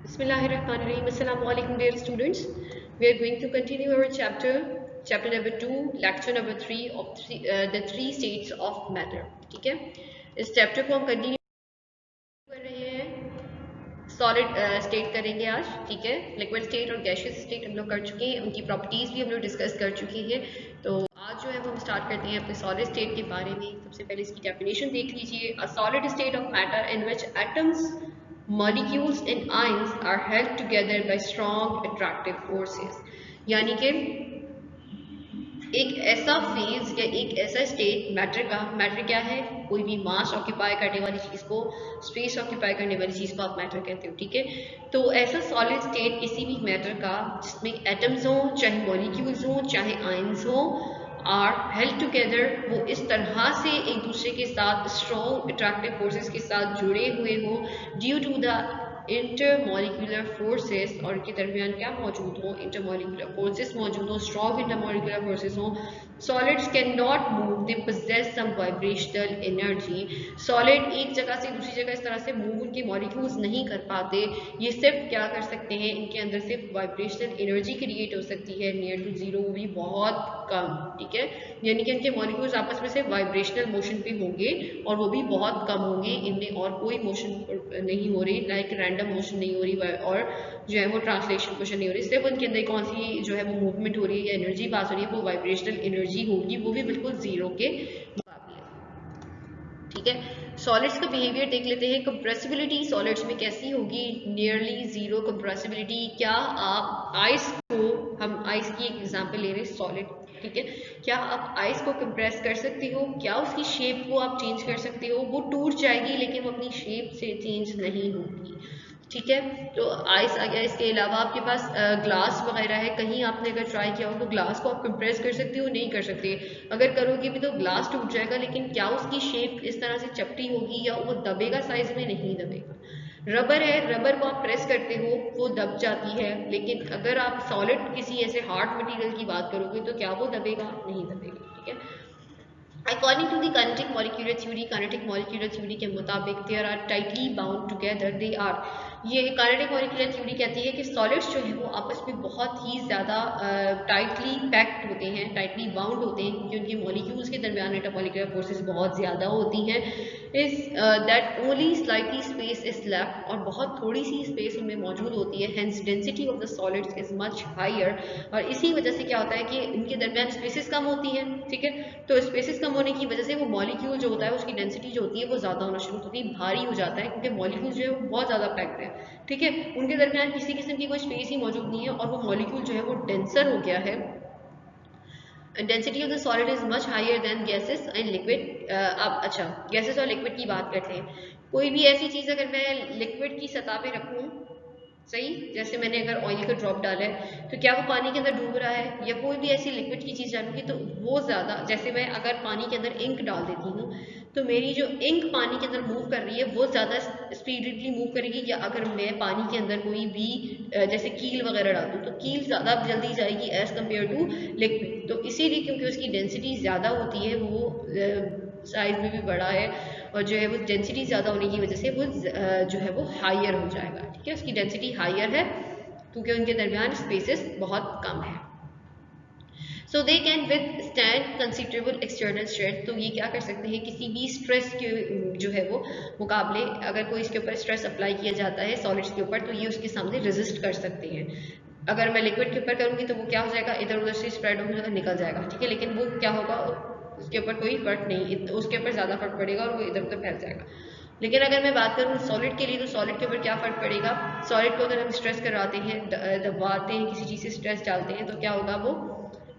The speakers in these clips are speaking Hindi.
Bismillahirrahmanirrahim. Assalamu alaikum dear students. We are going to continue our chapter number 2, lecture number 3 of the three states of matter. ठीक है, इस चैप्टर को हम कंटिन्यू कर रहे हैं। सॉलिड स्टेट करेंगे आज, ठीक है। लिक्विड स्टेट और गैशियस स्टेट हम लोग कर चुके हैं, उनकी प्रॉपर्टीज भी हम लोग डिस्कस कर चुके हैं। तो आज जो है वो हम स्टार्ट करते हैं अपने सॉलिड स्टेट के बारे में। सबसे पहले इसकी डेफिनेशन देख लीजिए। A solid state of matter in which atoms, molecules and ions are held together by strong attractive forces। यानी कि एक ऐसा फेज या एक ऐसा स्टेट मैटर क्या है, कोई भी मास ऑक्यूपाई करने वाली चीज को, स्पेस ऑक्यूपाई करने वाली चीज को आप मैटर कहते हो, ठीक है। तो ऐसा सॉलिड स्टेट किसी भी मैटर का जिसमें एटम्स हो, चाहे मॉलिक्यूल्स हो, चाहे आयंस हो, आर हेल्ड टुगेदर, वो इस तरह से एक दूसरे के साथ स्ट्रॉन्ग अट्रैक्टिव फोर्सेस के साथ जुड़े हुए हो due to the intermolecular forces, और इनके दरमियान क्या मौजूद हो, इंटरमॉलिक्यूलर फोर्सेस मौजूद हो, स्ट्रॉन्ग इंटरमॉलिक्यूलर फोर्सेस हो। Solids can not move, they possess some vibrational energy. Solid एक जगह से दूसरी जगह इस तरह से मूव उनके मॉलिक्यूल्स नहीं कर पाते। ये सिर्फ क्या कर सकते हैं, इनके अंदर सिर्फ वाइब्रेशनल एनर्जी क्रिएट हो सकती है, नियर टू जीरो, वो भी बहुत कम, ठीक है। यानी कि इनके मॉलिक्यूल्स आपस में सिर्फ वाइब्रेशनल मोशन पे होंगे और वो भी बहुत कम होंगे, इनमें और कोई मोशन नहीं हो रही, लाइक रैंडम मोशन नहीं हो रही और जो है वो ट्रांसलेशन मोशन नहीं हो रही। सिर्फ उनके अंदर कौन सी जो है वो मूवमेंट हो रही है या एनर्जी पास हो रही है, वो वाइब्रेशनल एनर्जी होगी, वो भी बिल्कुल जीरो के मुकाबले, ठीक है। सॉलिड्स का बिहेवियर देख लेते हैं। कंप्रेसिबिलिटी सॉलिड्स में कैसी होगी, नियरली जीरो कंप्रेसिबिलिटी। क्या आप आइस को, हम आइस की एक एग्जांपल ले रहे हैं, सॉलिड, ठीक है। क्या आप आइस को कंप्रेस कर सकते हो, क्या उसकी शेप को आप चेंज कर सकते हो? वो टूट जाएगी लेकिन वो अपनी शेप से चेंज नहीं होगी, ठीक है। तो आइस आ गया। इसके अलावा आपके पास ग्लास वगैरह है, कहीं आपने अगर ट्राई किया हो तो ग्लास को आप कंप्रेस कर सकते हो, नहीं कर सकते। अगर करोगे भी तो ग्लास टूट जाएगा, लेकिन क्या उसकी शेप इस तरह से चपटी होगी या वो दबेगा साइज में? नहीं दबेगा। रबर है, रबर को आप प्रेस करते हो वो दब जाती है, लेकिन अगर आप सॉलिड किसी ऐसे हार्ड मटेरियल की बात करोगे तो क्या वो दबेगा? नहीं दबेगा, ठीक है। According to the kinetic molecular theory के मुताबिक they are tightly bound together, they are, ये kinetic molecular theory कहती है कि सॉलिड्स जो है वो आपस में बहुत ही ज़्यादा टाइटली पैक्ड होते हैं, टाइटली बाउंड होते हैं, क्योंकि उनके मॉलिक्यूल्स के दरमियान इंटरमॉलिक्यूलर फोर्सेस बहुत ज़्यादा होती हैं। Is that only slightly space is left, और बहुत थोड़ी सी स्पेस उनमें मौजूद होती है। Hence density of the solids is much higher, और इसी वजह से क्या होता है कि इनके दरमियान स्पेसेस कम होती हैं, ठीक है। तो स्पेसेस कम होने की वजह से वो मॉलिक्यूल जो होता है उसकी डेंसिटी जो होती है वो ज़्यादा होना शुरू होती है, भारी हो जाता है, क्योंकि मॉलिक्यूल जो है वो बहुत ज़्यादा पैक्ड है, ठीक है। उनके दरमियान किसी किस्म की कोई स्पेस ही मौजूद नहीं है और वो मॉलिक्यूल जो है वो डेंसर हो गया है। Density of the solid is much higher than gases and liquid. अब अच्छा, गैसेस और लिक्विड की बात करते हैं। कोई भी ऐसी चीज़ अगर मैं लिक्विड की सतह पे रखूँ, सही, जैसे मैंने अगर ऑयल का ड्रॉप डाला है तो क्या वो पानी के अंदर डूब रहा है? या कोई भी ऐसी लिक्विड की चीज़ डालूंगी तो वो ज़्यादा, जैसे मैं अगर पानी के अंदर इंक डाल देती हूँ तो मेरी जो इंक पानी के अंदर मूव कर रही है वो ज़्यादा स्पीडली मूव करेगी, या अगर मैं पानी के अंदर कोई भी जैसे कील वगैरह डाल दूँ तो कील ज़्यादा जल्दी जाएगी एज़ कम्पेयर टू लिक्विड। तो इसीलिए क्योंकि उसकी डेंसिटी ज़्यादा होती है, वो साइज में भी बड़ा है, और जो है वो डेंसिटी ज़्यादा होने की वजह से वो जो है वो हायर हो जाएगा, ठीक है। उसकी डेंसिटी हायर है क्योंकि उनके दरमियान स्पेसेस बहुत कम है। So they can withstand considerable external stress. तो ये क्या कर सकते हैं, किसी भी स्ट्रेस के जो है वो मुकाबले, अगर कोई इसके ऊपर स्ट्रेस अप्लाई किया जाता है सॉलिड्स के ऊपर, तो ये उसके सामने रेजिस्ट कर सकते हैं। अगर मैं लिक्विड के ऊपर करूँगी तो वो क्या हो जाएगा, इधर उधर से स्प्रेड होकर निकल जाएगा, ठीक है। लेकिन वो क्या होगा, उसके ऊपर कोई फर्क नहीं, उसके ऊपर ज़्यादा फर्क पड़ेगा और वो इधर उधर फैल जाएगा। लेकिन अगर मैं बात करूँ सॉलिड के लिए, तो सॉलिड के ऊपर क्या फ़र्क पड़ेगा, सॉलिड को अगर हम स्ट्रेस करवाते हैं, दबाते हैं, किसी चीज़ से स्ट्रेस डालते हैं, तो क्या होगा,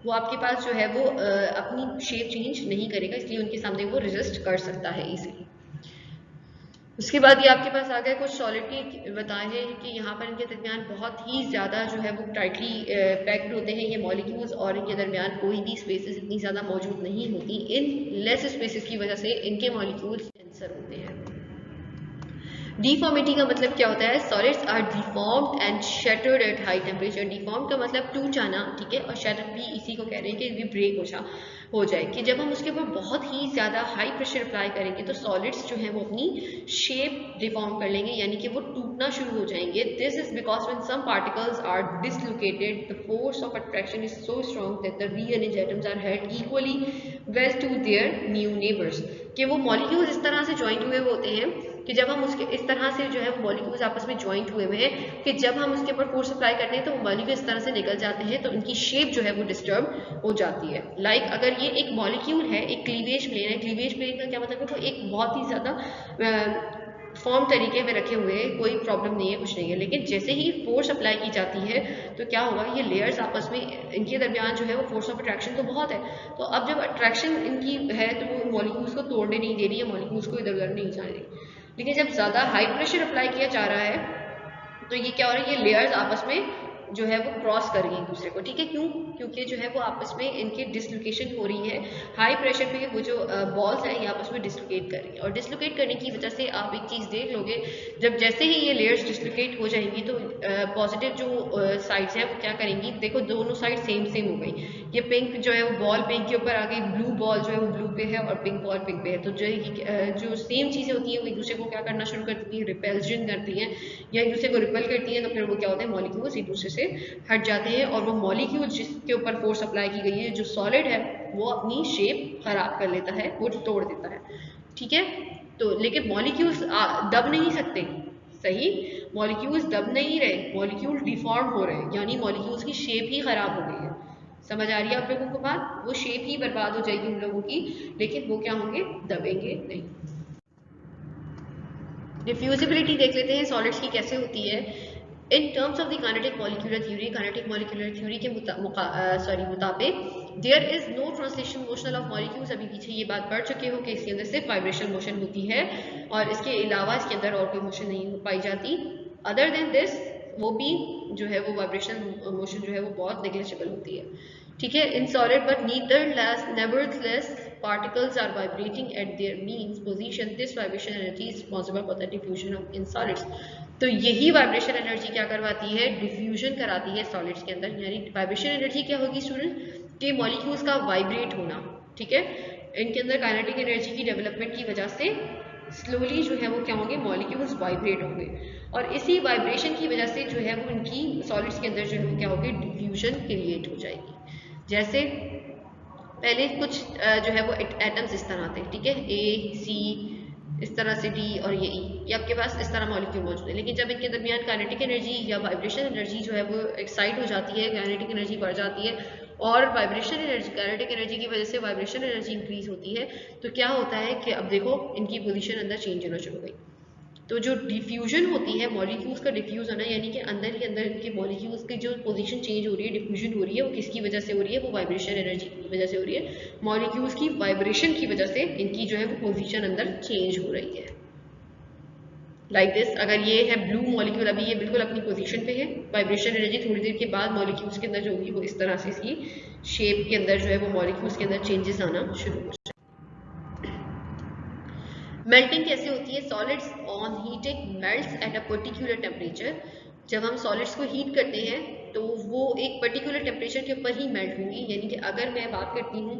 वो आपके पास जो है वो अपनी शेप चेंज नहीं करेगा, इसलिए उनके सामने वो रेजिस्ट कर सकता है इजीली। उसके बाद ये आपके पास आ गया कुछ सॉलिड की बताए हैं कि यहाँ पर इनके दरमियान बहुत ही ज़्यादा जो है वो टाइटली पैक्ड होते हैं ये मॉलिक्यूल्स, और इनके दरमियान कोई भी स्पेसेस इतनी ज़्यादा मौजूद नहीं होती। इन लेस स्पेसेस की वजह से इनके मॉलिक्यूल्स डेंसर होते हैं। डिफॉर्मिटी का मतलब क्या होता है? Solids are deformed and shattered at high temperature. Deform का मतलब टूट जाना, ठीक है, और शैटर्ड भी इसी को कह रहे हैं कि भी ब्रेक हो जाए कि जब हम उसके ऊपर बहुत ही ज़्यादा हाई प्रेशर अप्लाई करेंगे तो सॉलिड्स जो है वो अपनी शेप डिफॉर्म कर लेंगे, यानी कि वो टूटना शुरू हो जाएंगे। This is because when some particles are dislocated the force of attraction is so strong that the rearranged atoms are held equally well to their new neighbors। कि वो मॉलिक्यूल्स इस तरह से ज्वाइंट हुए होते हैं कि जब हम उसके इस तरह से जो है वो मॉलिक्यूल्स आपस में ज्वाइंट हुए हैं कि जब हम उसके ऊपर फोर्स अप्लाई करते हैं तो वो मॉलिक्यूल इस तरह से निकल जाते हैं, तो उनकी शेप जो है वो डिस्टर्ब हो जाती है। लाइक अगर ये एक मॉलिक्यूल है, एक क्लीवेज प्लेन है, क्लीवेज प्लेन का क्या मतलब है? वो एक बहुत ही ज़्यादा फॉर्म तरीके में रखे हुए हैं, कोई प्रॉब्लम नहीं है, कुछ नहीं है। लेकिन जैसे ही फोर्स अप्लाई की जाती है तो क्या होगा, ये लेयर्स आपस में इनके दरमियान जो है वो फोर्स ऑफ अट्रैक्शन तो बहुत है, तो अब जब अट्रैक्शन इनकी है तो वो मॉलिक्यूल्स को तोड़ने नहीं दे रही है, मॉलिक्यूल्स को इधर उधर नहीं जाने रही। लेकिन जब ज़्यादा हाई प्रेशर अप्लाई किया जा रहा है तो ये क्या हो रहा है, ये लेयर्स आपस में जो है वो क्रॉस कर रही है एक दूसरे को, ठीक है। क्यों? क्योंकि जो है वो आपस में इनकी डिसलोकेशन हो रही है। हाई प्रेशर पे वो जो बॉल्स हैं ये आपस में डिसलोकेट कर रही है, और डिसलोकेट करने की वजह से आप एक चीज़ देख लोगे, जब जैसे ही ये लेयर्स डिसलोकेट हो जाएंगी तो पॉजिटिव जो साइड्स हैं वो क्या करेंगी, देखो दोनों साइड सेम सेम हो गई। ये पिंक जो है वो बॉल पिंक के ऊपर आ गई, ब्लू बॉल जो है वो ब्लू पे है, और पिंक बॉल पिंक पे है। तो जो सेम चीज़ें होती हैं वो एक दूसरे को क्या करना शुरू करती हैं, रिपेल्शन करती हैं या एक दूसरे को रिपेल करती हैं। तो फिर वो क्या होता है, मॉलिक्यूल्स एक दूसरे से हट जाते हैं, और वो मॉलिक्यूल जिसके ऊपर फोर्स अप्लाई की गई है, जो सॉलिड है, वो अपनी शेप खराब कर लेता है, वो तोड़ देता है, ठीक है। तो लेकिन मॉलिक्यूल्स दब नहीं सकते, सही, मॉलिक्यूल्स दब नहीं रहे, मॉलिक्यूल डिफॉर्म हो रहे हैं, यानी मॉलिक्यूल्स की शेप ही खराब हो गई है। समझ आ रही है आप लोगों को बात? वो शेप ही बर्बाद हो जाएगी उन लोगों की, लेकिन वो क्या होंगे, दबेंगे नहीं। डिफ्यूजिबिलिटी देख लेते हैं सॉलिड्स की कैसे होती है। In terms of the kinetic molecular theory के मुताबिक there is no translation motion of molecules. अभी पीछे ये बात पढ़ चुके हो कि इसके अंदर सिर्फ वाइब्रेशन मोशन होती है और इसके अलावा इसके अंदर और कोई मोशन नहीं हो पाई जाती। अदर देन दिस, वो भी जो है वो वाइब्रेशन मोशन जो है वो बहुत नेग्लिजिबल होती है, ठीक है, in solid. But nevertheless particles are vibrating at their means position. This vibration energy is responsible for the diffusion of in solids. तो यही वाइब्रेशन एनर्जी क्या करवाती है, डिफ्यूजन कराती है सॉलिड्स के अंदर। यानी वाइब्रेशन एनर्जी क्या होगी स्टूडेंट, कि मॉलिक्यूल्स का वाइब्रेट होना, ठीक है। इनके अंदर काइनेटिक एनर्जी की डेवलपमेंट की वजह से स्लोली जो है वो क्या होंगे, मॉलिक्यूल्स वाइब्रेट होंगे, और इसी वाइब्रेशन की वजह से जो है वो इनकी सॉलिड्स के अंदर जो है वो क्या होगी, डिफ्यूजन क्रिएट हो जाएगी। जैसे पहले कुछ जो है वो एटम्स इस तरह थे, ठीक है, ए सी इस तरह से डी और ये ई, ये आपके पास इस तरह मॉलिक्यूल मौजूद है। लेकिन जब इनके दरमियान काइनेटिक एनर्जी या वाइब्रेशन एनर्जी जो है वो एक्साइट हो जाती है, काइनेटिक एनर्जी बढ़ जाती है, और वाइब्रेशन एनर्जी, काइनेटिक एनर्जी की वजह से वाइब्रेशन एनर्जी इंक्रीज होती है, तो क्या होता है कि अब देखो इनकी पोजीशन अंदर चेंज होना शुरू हो गई। तो जो डिफ्यूजन होती है, मॉलिक्यूल्स का डिफ्यूज होना, यानी कि अंदर ही अंदर इनके मॉलिक्यूल्स की जो पोजीशन चेंज हो रही है, डिफ्यूजन हो रही है, वो किसकी वजह से हो रही है, वो वाइब्रेशन एनर्जी की वजह से हो रही है। मॉलिक्यूल्स की वाइब्रेशन की वजह से इनकी जो है वो पोजीशन अंदर चेंज हो रही है। लाइक दिस, अगर ये है ब्लू मॉलिक्यूल, अभी ये बिल्कुल अपनी पोजीशन पे है, वाइब्रेशन एनर्जी थोड़ी देर के बाद मॉलिक्यूल्स के अंदर जो होगी वो इस तरह से इसकी शेप के अंदर जो है वो मॉलिक्यूल्स के अंदर चेंजेस आना शुरू हो जाए। मेल्टिंग कैसे होती है, solids on heating melts at a particular temperature. जब हम सॉलिड्स को हीट करते हैं तो वो एक पर्टिकुलर टेम्परेचर के ऊपर ही मेल्ट होंगी। यानी कि अगर मैं बात करती हूँ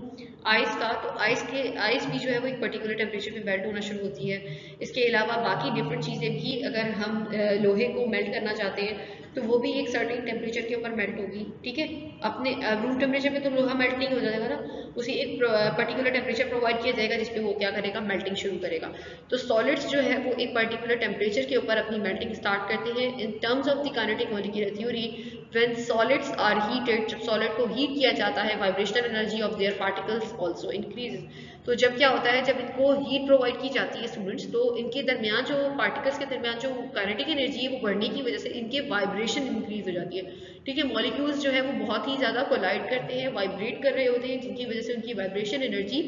आइस का, तो आइस भी जो है वो एक पर्टिकुलर टेम्परेचर पे मेल्ट होना शुरू होती है। इसके अलावा बाकी डिफरेंट चीज़ें भी, अगर हम लोहे को मेल्ट करना चाहते हैं तो वो भी एक सर्टेन टेम्परेचर के ऊपर मेल्ट होगी, ठीक है। अपने रूम टेम्परेचर पे तो लोहा मेल्ट नहीं हो जाएगा ना, उसे एक पर्टिकुलर टेम्परेचर प्रोवाइड किया जाएगा जिसपे वो क्या करेगा, मेल्टिंग शुरू करेगा। तो सॉलिड्स जो है वो एक पर्टिकुलर टेम्परेचर के ऊपर अपनी मेल्टिंग स्टार्ट करते हैं। In terms of the kinetic molecular theory, when solids are heated, जब सॉलिड को हीट किया जाता है, vibrational energy of their particles also increases. तो जब क्या होता है, जब इनको हीट प्रोवाइड की जाती है स्टूडेंट्स, तो इनके दरमियान जो पार्टिकल्स के दरमियान जो काइनेटिक एनर्जी है वो बढ़ने की वजह से इनके वाइब्रेशन इंक्रीज हो जाती है, ठीक है। मॉलिक्यूल्स जो है वो बहुत ही ज़्यादा कोलाइड करते हैं, वाइब्रेट कर रहे होते हैं, जिनकी वजह से उनकी वाइब्रेशन एनर्जी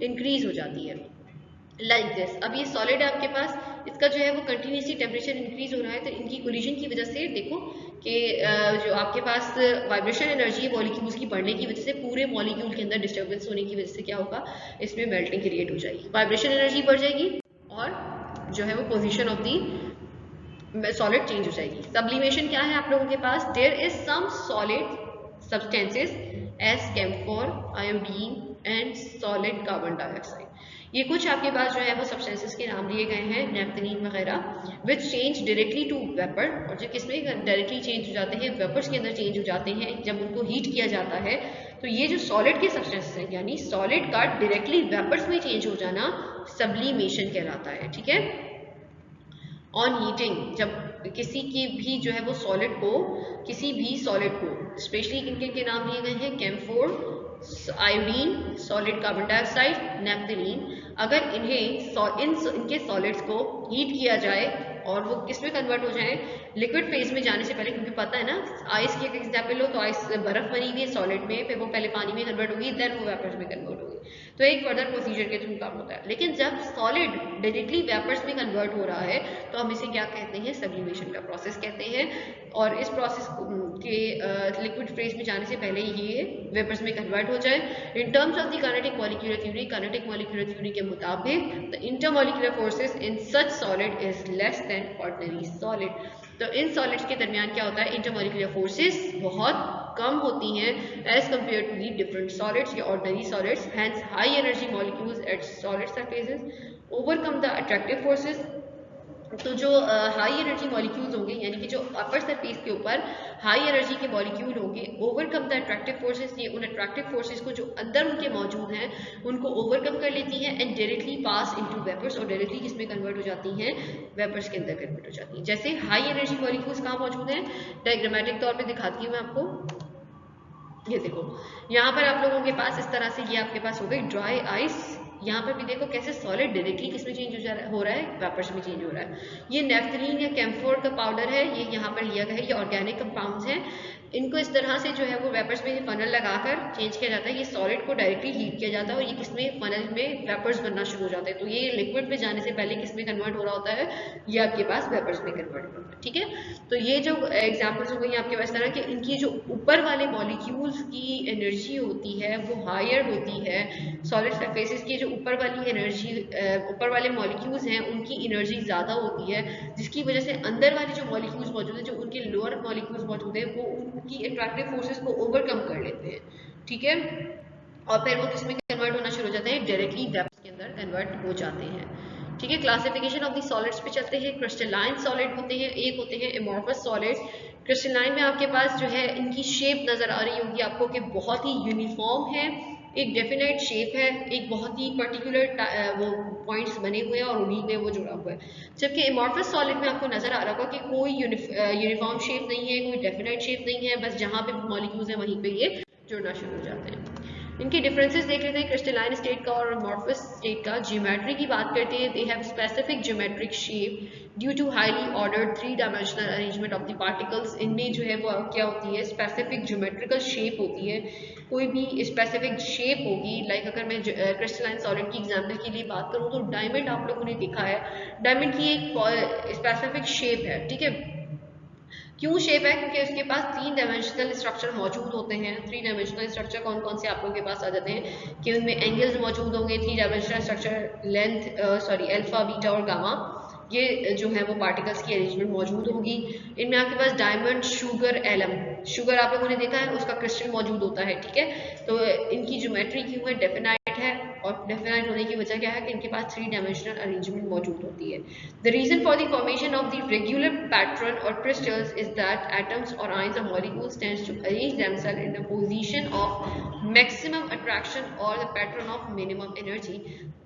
इंक्रीज हो जाती है। लाइक दिस, अब ये सॉलिड है आपके पास, इसका जो है वो कंटिन्यूसली टेम्परेचर इंक्रीज हो रहा है, तो इनकी कोलिजन की वजह से देखो कि जो आपके पास वाइब्रेशन एनर्जी है मॉलिक्यूल्स की बढ़ने की वजह से, पूरे मॉलिक्यूल के अंदर डिस्टर्बेंस होने की वजह से क्या होगा, इसमें मेल्टिंग क्रिएट हो जाएगी, वाइब्रेशन एनर्जी बढ़ जाएगी, और जो है वो position of the solid change हो जाएगी। सब्लिमेशन क्या है आप लोगों के पास, there is some solid substances as camphor, iodine and solid carbon dioxide. ये कुछ आपके पास जो है वो सब्सटेंसेस के नाम दिए गए हैं, नेफ्थलीन वगैरह, which change directly to vapour, और जो किसमें डायरेक्टली चेंज हो जाते हैं, वेपर्स के अंदर चेंज हो जाते हैं जब उनको हीट किया जाता है। तो ये जो सॉलिड के सब्सटेंसेस हैं, यानी सॉलिड का डायरेक्टली वेपर्स में चेंज हो जाना सब्लिमेशन कहलाता है, ठीक है। ऑन हीटिंग, जब किसी की भी जो है वो सॉलिड को, किसी भी सॉलिड को, स्पेशली किन किन के नाम दिए गए हैं, camphor, iodine, solid carbon dioxide, naphthalene, अगर इनके सॉलिड्स को हीट किया जाए और वो किस में कन्वर्ट हो जाए, लिक्विड फेज में जाने से पहले, क्योंकि पता है ना आइस की एक एग्जाम्पल लो तो आइस बर्फ बनी हुई है सॉलिड में, फिर वो पहले पानी में कन्वर्ट होगी, देन वो वेपर्स में कन्वर्ट होगी, तो एक फर्दर प्रोसीजर के थ्रू काम होता है। लेकिन जब सॉलिड डायरेक्टली वेपर्स में कन्वर्ट हो रहा है तो हम इसे क्या कहते हैं, सब्लिमेशन का प्रोसेस कहते हैं। और इस प्रोसेस के लिक्विड फेज में जाने से पहले ये वेपर्स में कन्वर्ट हो जाए। इन terms of the kinetic molecular theory के मुताबिक the intermolecular forces in such solid is less than ordinary solid. तो इन सॉलिड्स के दरमियान क्या होता है, इंटरमॉलिक्यूलर फोर्सेस बहुत कम होती हैं as compare to the different solids या ordinary solids. Hence high energy molecules at solid surfaces overcome the attractive forces. तो जो हाई एनर्जी मॉलिक्यूल्स होंगे, यानी कि जो अपर सरफेस के ऊपर हाई एनर्जी के मॉलिक्यूल होंगे, ओवरकम द अट्रैक्टिव फोर्सेस, ये उन अट्रैक्टिव फोर्सेस को जो अंदर उनके मौजूद हैं उनको ओवरकम कर लेती हैं and directly pass into vapours, और डायरेक्टली किसमें कन्वर्ट हो जाती हैं, वेपर्स के अंदर कन्वर्ट हो जाती हैं। जैसे हाई एनर्जी मॉलिक्यूल्स कहाँ मौजूद हैं, डायग्रामेटिक तौर पर दिखाती हूँ मैं आपको। ये देखो यहाँ पर आप लोगों के पास इस तरह से ये आपके पास हो गई ड्राई आइस। यहाँ पर भी देखो कैसे सॉलिड डायरेक्टली किसमें चेंज हो रहा है, वेपर्स में चेंज हो रहा है। ये नेफ्थलीन या कैम्फोर का पाउडर है, ये यहाँ पर लिया गया है, ये ऑर्गेनिक कंपाउंड्स हैं। इनको इस तरह से जो है वो वेपर्स में फनल लगाकर चेंज किया जाता है। ये सॉलिड को डायरेक्टली हीट किया जाता है और ये किसमें, फनल में वेपर्स बनना शुरू हो जाते हैं। तो ये लिक्विड में जाने से पहले किसमें कन्वर्ट हो रहा होता है, ये आपके पास वेपर्स में कन्वर्ट हो रहा है, ठीक है। तो ये जो एग्जाम्पल्स हो गई आपके पास तरह कि इनकी जो ऊपर वाले मॉलिक्यूल्स की एनर्जी होती है वो हायर होती है। सॉलिड सरफेसेस की जो ऊपर वाली एनर्जी, ऊपर वाले मॉलिक्यूल्स हैं उनकी एनर्जी ज़्यादा होती है, जिसकी वजह से अंदर वाले जो मॉलिक्यूल्स मौजूद हैं, जो उनके लोअर मॉलिक्यूल्स मौजूद हैं, वो उनकी अट्रैक्टिव फोर्सेस को ओवरकम कर लेते हैं, ठीक है। और फिर वो किसमें कन्वर्ट होना शुरू हो जाते हैं, डायरेक्टली वेपर्स के अंदर कन्वर्ट हो जाते हैं, ठीक है। क्लासिफिकेशन ऑफ द सॉलिड्स पे चलते हैं। क्रिस्टलाइन सॉलिड होते हैं, एक होते हैं एमॉर्फस सॉलिड। क्रिस्टलाइन में आपके पास जो है इनकी शेप नजर आ रही होगी आपको कि बहुत ही यूनिफॉर्म है, एक डेफिनेट शेप है, एक बहुत ही पर्टिकुलर वो पॉइंट्स बने हुए हैं और उन्हीं में वो जुड़ा हुआ है। जबकि एमॉर्फस सॉलिड में आपको नजर आ रहा होगा कि कोई यूनिफॉर्म शेप नहीं है, कोई डेफिनेट शेप नहीं है, बस जहाँ पे मॉलिक्यूल्स हैं वहीं पे ये जुड़ना शुरू हो जाते हैं। इनके डिफरेंसेस देख लेते हैं क्रिस्टलाइन स्टेट का और अमॉर्फस स्टेट का। ज्योमेट्री की बात करते हैं, they have specific geometric shape due to highly ordered 3 dimensional arrangement of the particles. इनमें जो है वो क्या होती है, स्पेसिफिक ज्योमेट्रिकल शेप होती है। कोई भी स्पेसिफिक शेप होगी, लाइक अगर मैं क्रिस्टलाइन सॉलिड की एग्जांपल के लिए बात करूँ तो डायमंड आप लोगों ने देखा है, डायमंड की एक स्पेसिफिक शेप है, ठीक है। क्यों शेप है, क्योंकि उसके पास 3 डायमेंशनल स्ट्रक्चर मौजूद होते हैं। 3 डायमेंशनल स्ट्रक्चर कौन कौन से आप लोगों के पास आ जाते हैं कि उनमें एंगल्स मौजूद होंगे। 3 dimensional structure, length alpha, beta और गामा, ये जो है वो पार्टिकल्स की अरेंजमेंट मौजूद होगी। इनमें आपके पास डायमंड, शुगर, एलम, शुगर आप लोगों ने देखा है उसका क्रिस्टल मौजूद होता है, ठीक है। तो इनकी ज्योमेट्री क्यों है, डेफिनाइट है, और डेफिनाइट होने की वजह क्या है कि इनके पास 3 डायमेंशनल अरेंजमेंट मौजूद होती है। The reason for the formation of the regular pattern और क्रिस्टल्स इज दैट एटम्स और आयंस और molecules tends to arrange themselves in the position of maximum attraction और the pattern of minimum energy,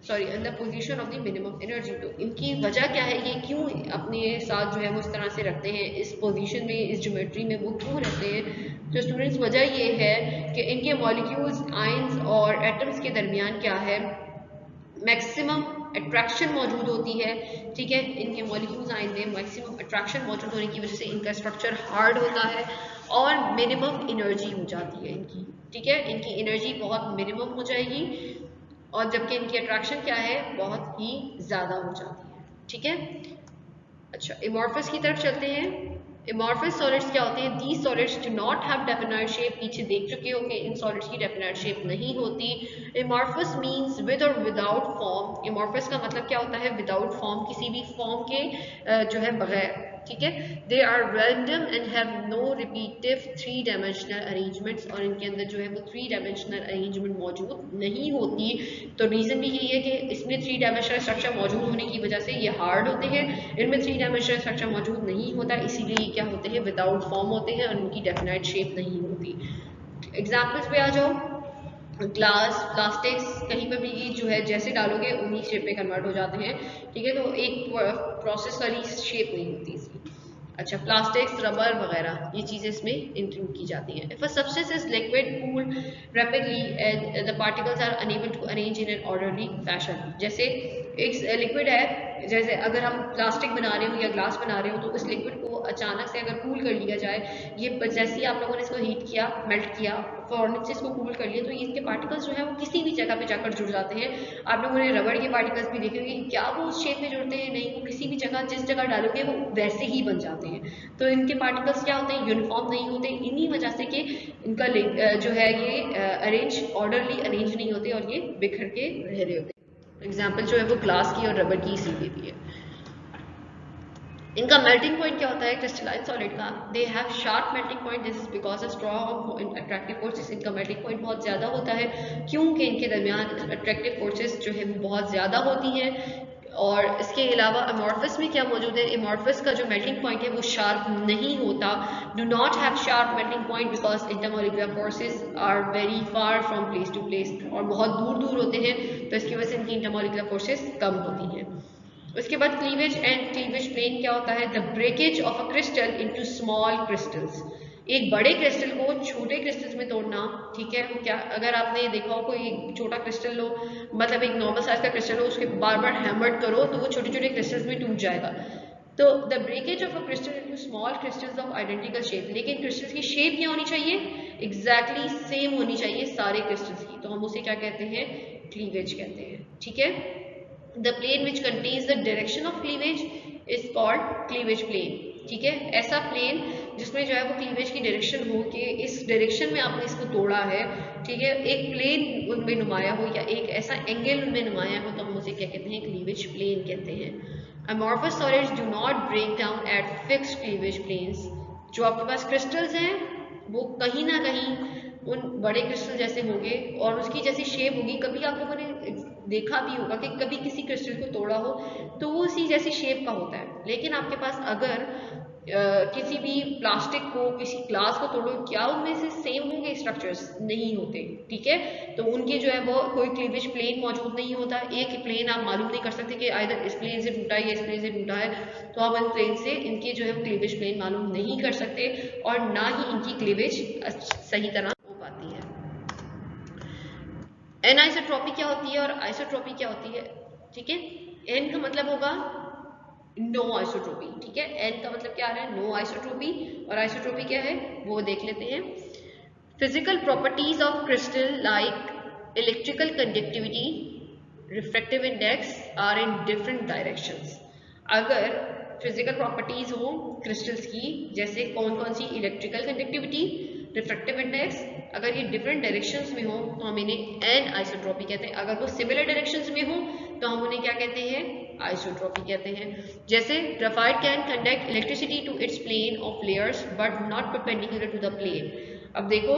sorry in the position of the minimum energy. तो इनकी वजह क्या है, ये क्यों अपने साथ जो है वो इस तरह से रखते हैं, इस पोजीशन में, इस ज्योमेट्री में वो क्यों रहते हैं। तो स्टूडेंट्स वजह ये है कि इनके मॉलिक्यूल्स, आयंस और एटम्स के दरमियान क्या है, मैक्सिमम अट्रैक्शन मौजूद होती है, ठीक है। इनके मॉलिक्यूल्स आयन में मैक्सिमम अट्रैक्शन मौजूद होने की वजह से इनका स्ट्रक्चर हार्ड होता है और मिनिमम एनर्जी हो जाती है इनकी, ठीक है। इनकी एनर्जी बहुत मिनिमम हो जाएगी और जबकि इनकी अट्रैक्शन क्या है, बहुत ही ज़्यादा हो जाती है, ठीक है। अच्छा, एमॉर्फस की तरफ चलते हैं। एमॉर्फस सॉलिड्स क्या होते हैं, these solids do not have definite shape. पीछे देख चुके हो कि इन सॉलिड्स की डेफिनाइट शेप नहीं होती। एमॉर्फस मींस विद और विदाउट फॉर्म। एमॉर्फस का मतलब क्या होता है, विदाउट फॉर्म, किसी भी फॉर्म के जो है बगैर, ठीक है। They are random and have no repetitive 3 dimensional arrangements, और इनके अंदर जो है वो 3 डायमेंशनल अरेंजमेंट मौजूद नहीं होती। तो रीज़न भी यही है कि इसमें 3 डायमेंशनल स्ट्रक्चर मौजूद होने की वजह से ये हार्ड होते हैं, इनमें 3 डायमेंशनल स्ट्रक्चर मौजूद नहीं होता, इसीलिए क्या होते हैं, विदाउट फॉर्म होते हैं और उनकी डेफिनेट शेप नहीं होती। एग्जाम्पल्स पे आ जाओ। ग्लास, प्लास्टिक्स, कहीं पर भी जो है जैसे डालोगे उन्हीं शेप में कन्वर्ट हो जाते हैं, ठीक है। तो एक प्रोसेस वाली शेप नहीं होती इसकी। अच्छा, प्लास्टिक्स, रबर वगैरह ये चीज़ें इसमें इंक्लूड की जाती हैं। If a substance is liquid, cool rapidly and the particles are unable to arrange in an orderly fashion. जैसे एक लिक्विड है, जैसे अगर हम प्लास्टिक बना रहे हो या ग्लास बना रहे हो, तो उस लिक्विड को अचानक से अगर कूल कर लिया जाए, ये जैसे ही आप लोगों ने इसको हीट किया, मेल्ट किया, फौरन से इसको कूल कर लिया, तो इसके पार्टिकल्स जो है वो किसी भी जगह पे जाकर जुड़ जाते हैं। आप लोगों ने रबड़ के पार्टिकल्स भी देखे होंगे, क्या वो उस शेप में जुड़ते हैं? नहीं, वो किसी भी जगह जिस जगह डालोगे वो वैसे ही बन जाते हैं। तो इनके पार्टिकल्स क्या होते हैं, यूनिफॉर्म नहीं होते, इन्हीं वजह से कि इनका जो है ये अरेंज ऑर्डरली अरेंज नहीं होते और ये बिखर के रह रहे होते हैं। एग्जाम्पल जो है वो ग्लास की और रबर की इसीलिए दी है। इनका मेल्टिंग पॉइंट क्या होता है क्रिस्टलाइन सॉलिड का? They have sharp melting point, this is because of strong attractive forces. इनका मेल्टिंग पॉइंट बहुत ज़्यादा होता है क्योंकि इनके दरमियान अट्रैक्टिव फोर्सेस जो है वो बहुत ज़्यादा होती हैं। और इसके अलावा अमॉर्फस में क्या मौजूद है, अमॉर्फस का जो मेल्टिंग पॉइंट है वो शार्प नहीं होता। Do not have sharp melting point because intermolecular forces are very far from place to place, और बहुत दूर दूर होते हैं, तो इसकी वजह से इनकी इंटरमोलिकुलर फोर्सेस कम होती हैं। उसके बाद क्लीवेज एंड क्लीवेज प्लेन क्या होता है? The breakage of a crystal into small crystals. एक बड़े क्रिस्टल को छोटे क्रिस्टल्स में तोड़ना, ठीक है। क्या अगर आपने देखा हो कोई छोटा क्रिस्टल लो, मतलब एक नॉर्मल साइज का क्रिस्टल हो, उसके बार बार हैमर्ड करो तो वो छोटे छोटे क्रिस्टल्स में टूट जाएगा। तो the breakage of a crystal into small crystals of identical shape, लेकिन क्रिस्टल्स की शेप क्या होनी चाहिए? एग्जैक्टली सेम होनी चाहिए सारे क्रिस्टल्स की, तो हम उसे क्या कहते हैं? क्लीवेज कहते हैं, ठीक है। The plane which contains the direction of cleavage is called cleavage plane, ठीक है। ऐसा प्लेन जिसमें जो है वो क्लीवेज की डायरेक्शन हो कि इस डायरेक्शन में आपने इसको तोड़ा है, ठीक है, एक प्लेन उनमें नुमाया हो या एक ऐसा एंगल उनमें नुमाया हो, तो हम उसे क्या कहते हैं? क्लीवेज प्लेन कहते हैं। Amorphous solids do not break down at fixed cleavage planes। जो आपके पास क्रिस्टल्स हैं वो कहीं ना कहीं उन बड़े क्रिस्टल जैसे होंगे और उसकी जैसी शेप होगी। कभी आप लोगों ने देखा भी होगा कि कभी किसी क्रिस्टल को तोड़ा हो तो वो उसी जैसी शेप का होता है, लेकिन आपके पास अगर किसी भी प्लास्टिक को, किसी ग्लास को तोड़ो, क्या उनमें से सेम होंगे स्ट्रक्चर्स? नहीं होते, ठीक है। तो उनके जो है वो कोई क्लीवेज प्लेन मौजूद नहीं होता। एक ही प्लेन आप मालूम नहीं कर सकते कि आइदर इस प्लेन से टूटा है या इस प्लेन से टूटा है, तो आप इन प्लेन से इनके जो है वो क्लीवेज प्लेन मालूम नहीं कर सकते और ना ही इनकी क्लीवेज सही तरह हो पाती है। एनआइसोट्रॉपी क्या होती है और आइसोट्रॉपी क्या होती है, ठीक है। एन का मतलब होगा नो आइसोट्रोपी, ठीक है। एन का मतलब क्या आ रहा है? No isotropy. और आइसोट्रोपी क्या है वो देख लेते हैं। Physical properties of crystal like electrical conductivity, refractive index are in different directions. अगर फिजिकल प्रॉपर्टीज हो क्रिस्टल्स की, जैसे कौन कौन सी? इलेक्ट्रिकल कंडक्टिविटी, रिफ्रैक्टिव इंडेक्स, अगर ये डिफरेंट डायरेक्शंस में हो तो हम इन्हें एन आइसोट्रोपी कहते हैं। अगर वो सिमिलर डायरेक्शंस में हो तो हम उन्हें क्या कहते हैं? आइसोट्रोपी कहते हैं। जैसे graphite can conduct electricity to its plane of layers but not perpendicular to the plane. अब देखो,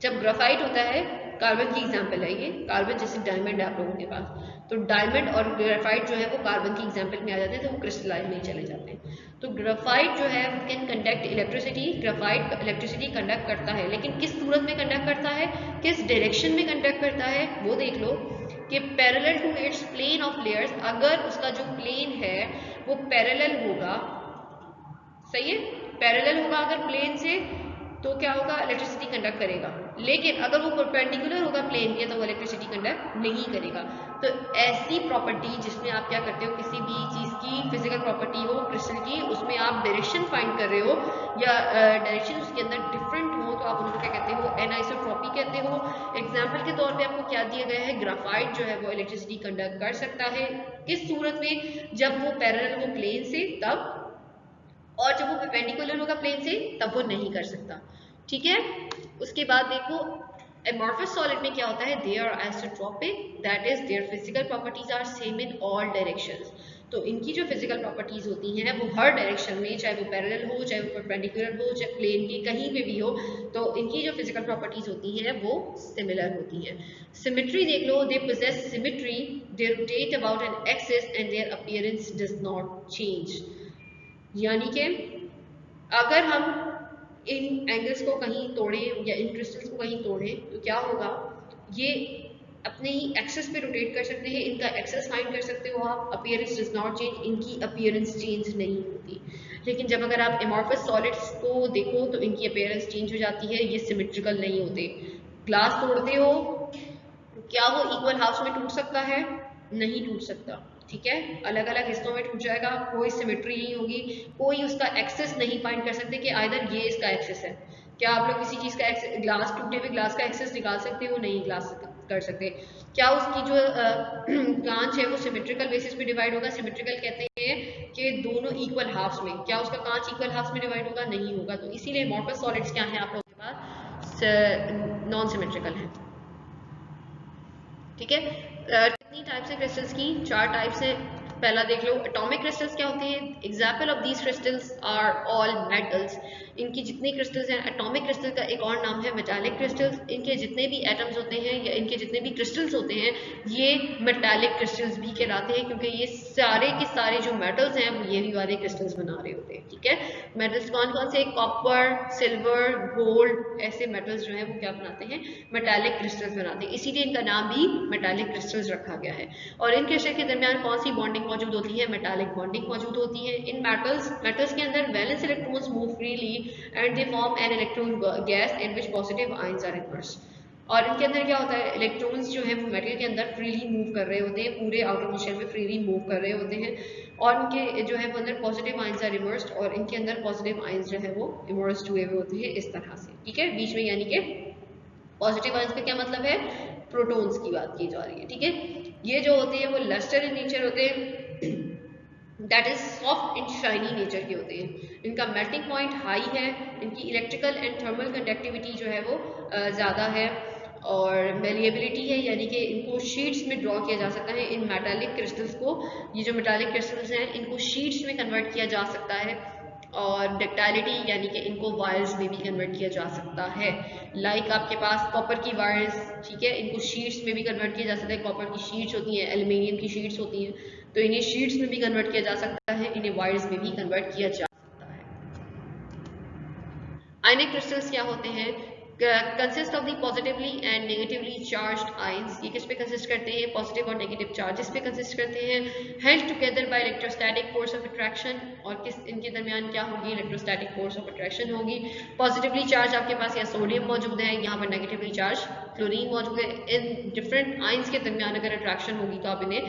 जब ग्रेफाइट होता है, कार्बन की एग्जांपल है ये, कार्बन जैसे डायमंड है आप लोगों के पास, तो डायमंड और ग्रेफाइट जो है वो कार्बन की एग्जांपल में आ जाते हैं, तो वो क्रिस्टलाइन में चले जाते हैं। तो ग्रेफाइट जो है वो can conduct electricity, graphite electricity conduct करता है, लेकिन किस सूरत में कंडक्ट करता है, किस डायरेक्शन में कंडक्ट करता है, वो देख लो कि parallel to its plane of layers. अगर उसका जो प्लेन है वो पैरेलल होगा, सही है, पैरेलल होगा अगर प्लेन से, तो क्या होगा? इलेक्ट्रिसिटी कंडक्ट करेगा। लेकिन अगर वो परपेंडिकुलर होगा प्लेन के तो वो इलेक्ट्रिसिटी कंडक्ट नहीं करेगा। तो ऐसी प्रॉपर्टी जिसमें आप क्या करते हो, किसी भी चीज़ की फिजिकल प्रॉपर्टी हो क्रिस्टल की, उसमें आप डायरेक्शन फाइंड कर रहे हो या डायरेक्शन उसके अंदर डिफरेंट हो, तो आप उनको क्या कहते हो? एनाइसोट्रॉपी कहते हो। एग्जाम्पल के तौर पर आपको क्या दिया गया है? ग्राफाइट जो है वो इलेक्ट्रिसिटी कंडक्ट कर सकता है। किस सूरत में? जब वो पैरेलल हो प्लेन से तब, और जब वो परपेंडिकुलर होगा प्लेन से तब वो नहीं कर सकता, ठीक है। उसके बाद देखो एमॉर्फस सॉलिड में क्या होता है? They are isotropic, that is their physical properties are same in all directions. तो इनकी जो फिजिकल प्रॉपर्टीज होती हैं वो हर डायरेक्शन में, चाहे वो पैरेलल हो, चाहे वो परपेंडिकुलर हो, चाहे प्लेन के कहीं पे भी हो, तो इनकी जो फिजिकल प्रॉपर्टीज होती हैं वो सिमिलर होती हैं। सिमेट्री देख लो, they possess symmetry, they rotate about an axis and their appearance does not change. यानी कि अगर हम इन एंगल्स को कहीं तोड़ें या इन क्रिस्टल्स को कहीं तोड़ें तो क्या होगा, ये अपने ही एक्सेस पे रोटेट कर सकते हैं, इनका एक्सेस फाइंड कर सकते हो आप, अपीयरेंस डज नॉट चेंज, इनकी अपीयरेंस चेंज नहीं होती। लेकिन जब अगर आप एमॉर्फस सॉलिड्स को देखो तो इनकी अपीयरेंस चेंज हो जाती है, ये सिमेट्रिकल नहीं होते। ग्लास तोड़ते हो, क्या वो इक्वल हाफ्स में टूट सकता है? नहीं टूट सकता, ठीक है, अलग अलग हिस्सों में टूट जाएगा, कोई सिमेट्री नहीं होगी, कोई उसका एक्सेस नहीं फाइंड कर सकते कि आइदर ये इसका एक्सेस है। क्या आप लोग किसी चीज़ का ग्लास, टूटे हुए ग्लास का एक्सेस निकाल सकते हो? नहीं ग्लास कर सकते। क्या उसकी जो कांच है वो सिमेट्रिकल बेसिस पे डिवाइड होगा? सिमेट्रिकल कहते हैं कि दोनों इक्वल हाफ्स में। क्या उसका कांच इक्वल हाफ्स में डिवाइड होगा? नहीं होगा। तो इसीलिए एमॉर्फस सॉलिड्स क्या है आप लोगों के पास? नॉन सिमेट्रिकल है, ठीक है। कितनी टाइप्स है क्रिस्टल्स की? 4 टाइप्स है। पहला देख लो, एटॉमिक क्रिस्टल्स क्या होते हैं? Example of these crystals are all metals. इनकी जितनी क्रिस्टल्स हैं, एटॉमिक क्रिस्टल का एक और नाम है मेटालिक क्रिस्टल्स। इनके जितने भी एटम्स होते हैं या इनके जितने भी क्रिस्टल्स होते हैं ये मेटालिक क्रिस्टल्स भी कहलाते हैं, क्योंकि ये सारे के सारे जो मेटल्स हैं वो यही वाले क्रिस्टल्स बना रहे होते हैं, ठीक है। मेटल्स कौन कौन से? कॉपर, सिल्वर, गोल्ड, ऐसे मेटल्स जो है वो क्या बनाते हैं? मेटालिक क्रिस्टल्स बनाते हैं, इसीलिए इनका नाम भी मेटालिक क्रिस्टल्स रखा गया है। और इन क्रिस्टल के दरमियान कौन सी बॉन्डिंग मौजूद होती है? मेटालिक बॉन्डिंग मौजूद होती है। इन मेटल्स के अंदर valence electrons move freely and they form an electron gas in which positive ions are immersed. और इनके अंदर क्या होता है? इलेक्ट्रॉन्स जो है वो मेटल के अंदर फ्रीली मूव कर रहे होते हैं, पूरे आउटर मोशन में फ्रीली मूव कर रहे होते हैं, और इनके जो है वो अंदर पॉजिटिव आयंस आर इमर्स्ड, और इनके अंदर पॉजिटिव आयंस जो है वो इमर्स्ड हुए हुए होते हैं इस तरह से, ठीक है, बीच में। यानी कि पॉजिटिव आयंस का क्या मतलब है? प्रोटॉन्स की बात की जा रही है, ठीक है। ये जो होते हैं वो लस्टर इन नेचर होते हैं, that is soft and shiny nature के होते हैं। इनका मेल्टिंग पॉइंट हाई है, इनकी इलेक्ट्रिकल एंड थर्मल कंडक्टिविटी जो है वो ज़्यादा है, और मेलिएबिलिटी है, यानी कि इनको शीट्स में ड्रॉ किया जा सकता है। इन मेटालिक क्रिस्टल्स को, ये जो मेटालिक क्रिस्टल्स हैं इनको शीट्स में कन्वर्ट किया जा सकता है, और डक्टाइलिटी यानी कि इनको वायर्स में भी कन्वर्ट किया जा सकता है। लाइक आपके पास कॉपर की वायर्स, ठीक है, इनको शीट्स में भी कन्वर्ट किया जा सकता है। कॉपर की शीट्स होती हैं, एल्युमिनियम की शीट्स होती हैं, तो इन्हें शीट्स में भी कन्वर्ट किया जा सकता है, इन्हें वायर्स में भी कन्वर्ट किया जा सकता है। आयनिक क्रिस्टल्स क्या होते हैं? Consist of the positively and negatively charged ions. ये किस पे कंसिस्ट करते हैं? पॉजिटिव और नेगेटिव चार्जेस पे कंसिस्ट करते हैं। Held together by electrostatic force of attraction, और किस इनके दरमियान क्या होगी? इलेक्ट्रोस्टैटिक फोर्स ऑफ अट्रैक्शन होगी। पॉजिटिवली चार्ज आपके पास या सोडियम मौजूद है, यहाँ पर नेगेटिवली चार्ज क्लोरीन मौजूद है। इन डिफरेंट आयंस के दरमियान अगर अट्रैक्शन होगी तो आप इन्हें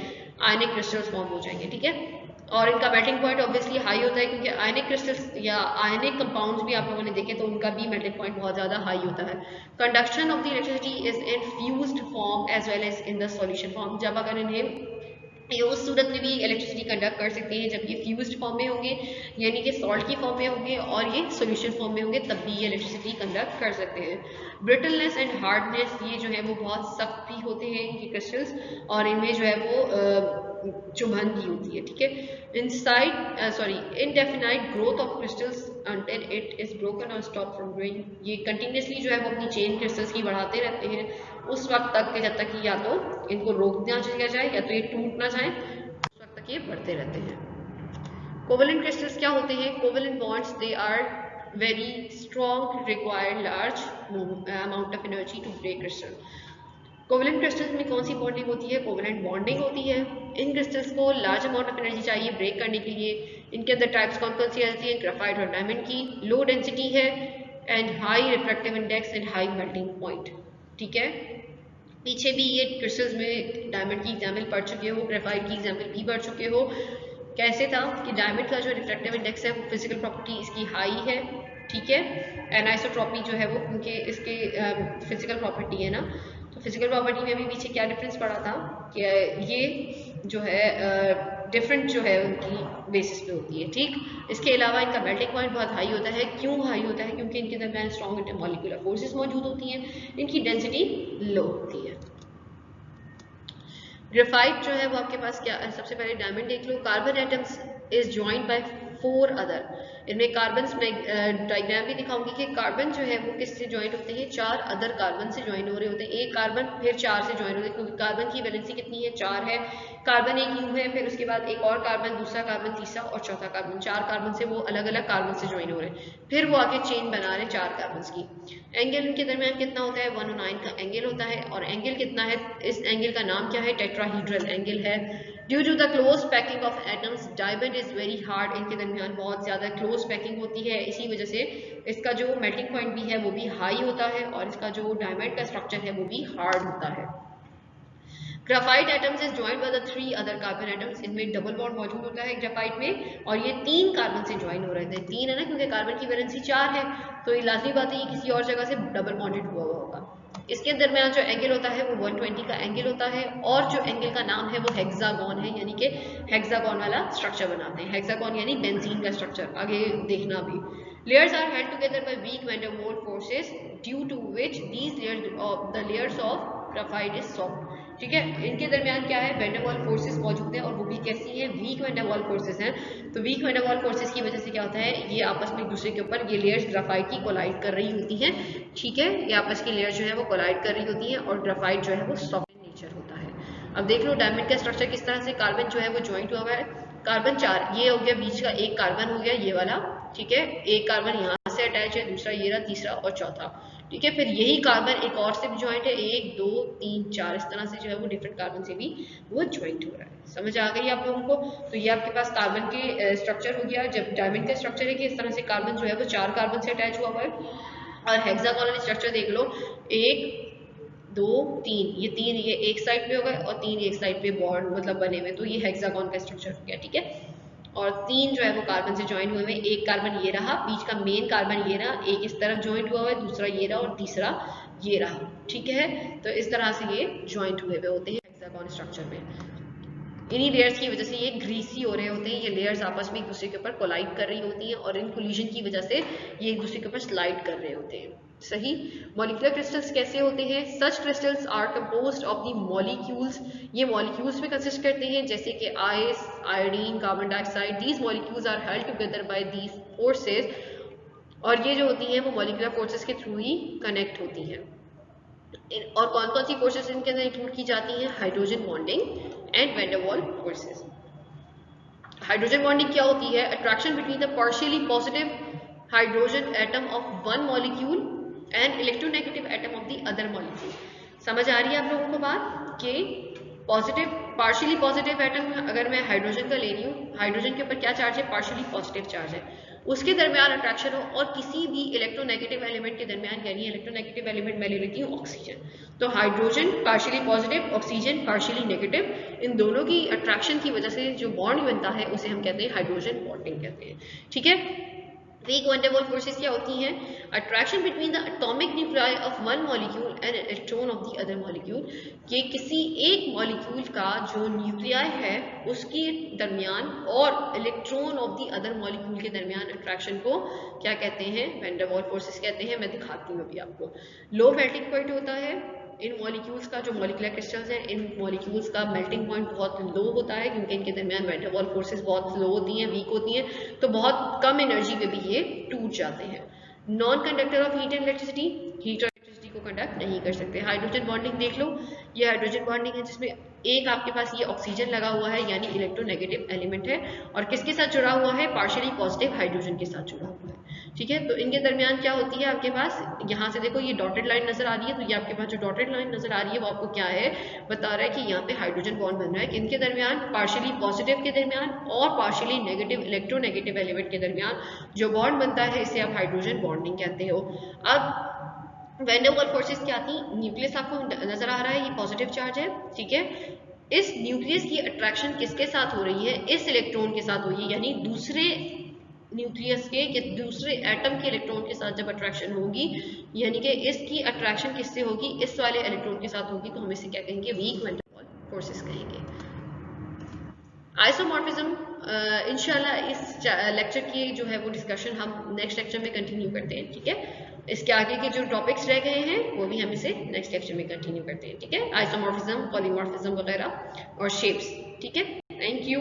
आयनिक क्रिस्टल्स फॉर्म हो जाएंगे, ठीक है। और इनका मेल्टिंग पॉइंट ऑब्वियसली हाई होता है, क्योंकि आयनिक क्रिस्टल्स या आयनिक कंपाउंड्स भी आप लोगों ने देखे तो उनका भी मेल्टिंग पॉइंट बहुत ज़्यादा हाई होता है। Conduction of the electricity is in fused form as well as in the solution form. जब अगर इन्हें ये उस सूरत में भी इलेक्ट्रिसिटी कंडक्ट कर सकते हैं जब ये फ्यूज्ड फॉर्म में होंगे, यानी कि सॉल्ट की फॉर्म में होंगे, और ये सोल्यूशन फॉर्म में होंगे, तब भी ये इलेक्ट्रिसिटी कंडक्ट कर सकते हैं। ब्रिटलनेस एंड हार्डनेस, ये जो है वो बहुत सख्त भी होते हैं ये क्रिस्टल्स, और इनमें जो है वो चुभन भी होती है, ठीक है। Indefinite growth of crystals until it is broken or stop from growing। ये कंटिन्यूसली जो है वो अपनी चेन क्रिस्टल्स की बढ़ाते रहते हैं उस वक्त तक कि जब तक कि या तो इनको रोक दिया जाए या तो ये टूट ना जाए, उस वक्त तक ये बढ़ते रहते हैं। कोवेलेंट क्रिस्टल्स क्या होते हैं? Covalent bonds, they are very strong, require large amount of energy to break crystal. Covalent crystals में कौन सी बॉन्डिंग होती है? कोवेलेंट बॉन्डिंग होती है। इन क्रिस्टल्स को लार्ज अमाउंट ऑफ एनर्जी चाहिए ब्रेक करने के लिए। इनके अंदर टाइप्स कौन कौन सी आती है? ग्राफाइट और डायमंड की। लो डेंसिटी है and high refractive index and high melting point, ठीक है। पीछे भी ये क्रिस्टल्स में डायमंड की एग्जाम्पल पढ़ चुके हो, ग्राफाइट की एग्जाम्पल भी पढ़ चुके हो। कैसे था कि डायमंड का जो रिफ्रैक्टिव इंडेक्स है वो फिजिकल प्रॉपर्टी इसकी हाई है, ठीक है। एनाइसोट्रॉपी जो है वो क्योंकि इसके फिजिकल प्रॉपर्टी है ना, तो फिजिकल प्रॉपर्टी में भी पीछे क्या डिफरेंस पड़ा था कि ये जो है डिफरेंट जो है उनकी बेसिस पे होती है, ठीक। इसके अलावा इनका मेल्टिंग पॉइंट बहुत हाई होता है। क्यों हाई होता है? क्योंकि इनके दरमियान स्ट्रॉन्ग इंटरमॉलिक्यूलर फोर्सेस मौजूद होती हैं, इनकी डेंसिटी लो होती है। ग्रेफाइट जो है वो आपके पास क्या, सबसे पहले डायमंड देख लो। Carbon atoms is joined by 4 other. इनमें कार्बन में डायग्राम भी दिखाऊंगी कि कार्बन जो है वो किससे ज्वाइंट होते हैं, 4 अदर कार्बन से ज्वाइन हो रहे होते हैं। एक कार्बन फिर 4 से ज्वाइन होते हैं, क्योंकि कार्बन की वैलेंसी कितनी है, 4 है। कार्बन एक यू है, फिर उसके बाद एक और कार्बन, दूसरा कार्बन, तीसरा और चौथा कार्बन। 4 कार्बन से वो अलग अलग कार्बन से ज्वाइन हो रहे हैं, फिर वो आगे चेन बना रहे हैं 4 कार्बन की। एंगल इनके दरमियान कितना होता है, 109 का एंगल होता है। और एंगल कितना है, इस एंगल का नाम क्या है, टेट्राहीड्रल एंगल है। Due to the close packing of atoms diamond is very hard. इनके दरमियान बहुत ज्यादा क्लोज पैकिंग होती है, इसी वजह से इसका जो मेल्टिंग पॉइंट भी है वो भी हाई होता है, और इसका जो डायमंड का स्ट्रक्चर है वो भी हार्ड होता है। Graphite atoms is joined by the 3 other carbon atoms. इनमें डबल बॉन्ड मौजूद होता है ग्राफाइट में, और ये 3 कार्बन से ज्वाइन हो रहे थे। 3 है ना, क्योंकि कार्बन की वैलेंसी 4 है, तो ये लाजमी बात है ये किसी और जगह से डबल बॉन्डेड हुआ होगा। इसके दरमियान जो एंगल होता है वो 120 का एंगल होता है, और जो एंगल का नाम है वो हेक्सागोन है, यानी कि हेक्सागोन वाला स्ट्रक्चर बनाते हैं। हेक्सागोन यानी बेंजीन का स्ट्रक्चर, आगे देखना भी। Layers are held together by weak van der Waals forces, due to which the layers of graphite is soft. ठीक है, इनके दरमियान क्या है, वेंडरवॉल फोर्सेस मौजूद है, और वो भी कैसी है, वीक वेंडरवॉल फोर्सेस हैं। तो वीक वेंडरवॉल फोर्सेस की वजह से क्या होता है, ये आपस में एक दूसरे के ऊपर ये लेयर्स ग्राफाइट की कोलाइड कर रही होती हैं। ठीक है, ये आपस की लेयर्स जो है वो कोलाइड कर रही होती हैं, और ग्राफाइट जो है वो सॉफ्ट इन नेचर होता है। अब देख लो डायमंड का स्ट्रक्चर किस तरह से, कार्बन जो है वो ज्वाइंट हुआ हुआ है। कार्बन 4, ये हो गया बीच का एक कार्बन हो गया ये वाला, ठीक है, एक कार्बन यहाँ से अटैच है, दूसरा ये रहा, तीसरा और चौथा। ठीक है, फिर यही कार्बन एक और से भी ज्वाइंट है, 1 2 3 4, इस तरह से जो है वो डिफरेंट कार्बन से भी वो ज्वाइंट हो रहा है। समझ आ गई आप लोगों को। तो ये आपके पास कार्बन के स्ट्रक्चर हो गया। जब डायमंड का स्ट्रक्चर है कि इस तरह से कार्बन जो है वो 4 कार्बन से अटैच हुआ हुआ है। और हेक्सागोनल स्ट्रक्चर देख लो, 1 2 3, ये 3 ये एक साइड पे हो गए, और 3 एक साइड पे बॉन्ड मतलब बने हुए, तो ये हेक्सागोन का स्ट्रक्चर हो गया। ठीक है, और 3 जो है वो कार्बन से ज्वाइन हुए हुए, एक कार्बन ये रहा, बीच का मेन कार्बन ये रहा, एक इस तरफ ज्वाइंट हुआ हुआ है, दूसरा ये रहा, और तीसरा ये रहा। ठीक है, तो इस तरह से ये ज्वाइंट हुए हुए होते हैं हेक्सागोन स्ट्रक्चर में। इन्हीं लेयर्स की वजह से ये ग्रीसी हो रहे होते हैं, ये लेयर्स आपस में एक दूसरे के ऊपर कोलाइड कर रही होती हैं, और इन कोलिजन की वजह से ये एक दूसरे के ऊपर स्लाइड कर रहे होते हैं। सही। मॉलिक्यूलर क्रिस्टल्स कैसे होते हैं, such crystals are composed of the molecules. ये मॉलिक्यूल्स में कंसिस्ट करते हैं, जैसे कि ice, iodine, carbon dioxide. These molecules are held together by these forces, और ये जो होती हैं वो मॉलिक्यूलर फोर्सेस के थ्रू ही कनेक्ट होती हैं। और कौन कौन सी फोर्सेस इनके अंदर इंक्लूड की जाती हैं, hydrogen bonding and van der वाल फोर्सेस। हाइड्रोजन बॉन्डिंग क्या होती है, attraction between the partially positive hydrogen atom of one molecule and electronegative atom of the other molecule. समझ आ रही है आप लोगों को बात, कि पॉजिटिव पार्शियली पॉजिटिव एटम अगर मैं हाइड्रोजन का ले रही हूँ, हाइड्रोजन के ऊपर क्या चार्ज है, पार्शियली पॉजिटिव चार्ज है, उसके दरमियान अट्रैक्शन हो, और किसी भी इलेक्ट्रोनेगेटिव एलिमेंट के दरमियान, यानी इलेक्ट्रोनेगेटिव एलिमेंट मैं ले लेती हूँ ऑक्सीजन, तो hydrogen partially positive, oxygen partially negative, इन दोनों की अट्रैक्शन की वजह से जो बॉन्ड बनता है उसे हम कहते हैं हाइड्रोजन बॉन्डिंग कहते हैं। ठीक है, वीक वैन डर वाल फोर्सेस क्या होती हैं, attraction between the atomic nuclei of one molecule and electron of the other molecule. कि किसी एक मॉलिक्यूल का जो न्यूक्लियाई है उसके दरमियान और electron of the other molecule के दरमियान अट्रैक्शन को क्या कहते हैं, वैन डर वाल फोर्सेस कहते हैं। मैं दिखाती हूँ अभी आपको। लो मेल्टिंग पॉइंट होता है इन मॉलिक्यूल्स का, जो मॉलिक्यूलर क्रिस्टल्स हैं, इन मॉलिक्यूल्स का मेल्टिंग पॉइंट बहुत लो होता है, क्योंकि इनके दरमियान वैन डर वाल फोर्सेस बहुत स्लो होती हैं, वीक होती हैं, तो बहुत कम एनर्जी पे भी ये टूट जाते हैं। Non conductor of heat and electricity, heat और इलेक्ट्रिसिटी को कंडक्ट नहीं कर सकते। हाइड्रोजन बॉन्डिंग देख लो, ये हाइड्रोजन बॉन्डिंग है जिसमें एक आपके पास ये ऑक्सीजन लगा हुआ है, यानी इलेक्ट्रोनेगेटिव एलिमेंट है, और किसके साथ जुड़ा हुआ है, पार्शियली पॉजिटिव हाइड्रोजन के साथ जुड़ा हुआ है। ठीक है, तो इनके दरमियान क्या होती है आपके पास, यहाँ से देखो ये डॉटेड लाइन नजर आ रही है, तो ये आपके पास जो डॉटेड लाइन नजर आ रही है वो आपको क्या है, बता रहा है कि यहाँ पे हाइड्रोजन बॉन्ड बन रहा है। इनके दरमियान पार्शियली पॉजिटिव के दरमियान और पार्शियली नेगेटिव इलेक्ट्रोनेगेटिव एलिमेंट के दरमियान जो बॉन्ड बनता है इसे आप हाइड्रोजन बॉन्डिंग कहते हो। अब वैन डर वाल फोर्सेस क्या आती, न्यूक्लियस आपको नजर आ रहा है, ये पॉजिटिव चार्ज है। ठीक है, इस न्यूक्लियस की अट्रैक्शन किसके साथ हो रही है, इस इलेक्ट्रॉन के साथ हो रही है, यानी दूसरे न्यूक्लियस के दूसरे एटम के इलेक्ट्रॉन के साथ जब अट्रैक्शन होगी, यानी कि इसकी अट्रैक्शन किससे होगी, इस वाले इलेक्ट्रॉन के साथ होगी, तो हम इसे क्या कहेंगे, वीक वैन डर वाल फोर्सेस कहेंगे। आइसोमॉर्फिज्म इंशाल्लाह इस लेक्चर की जो है वो डिस्कशन हम नेक्स्ट लेक्चर में कंटिन्यू करते हैं। ठीक है, इसके आगे के जो टॉपिक्स रह गए हैं वो भी हम इसे नेक्स्ट लेक्चर में कंटिन्यू करते हैं, ठीक है। आइसोमॉर्फिज्म, पॉलीमॉर्फिज्म वगैरह और शेप्स, ठीक है। Thank you.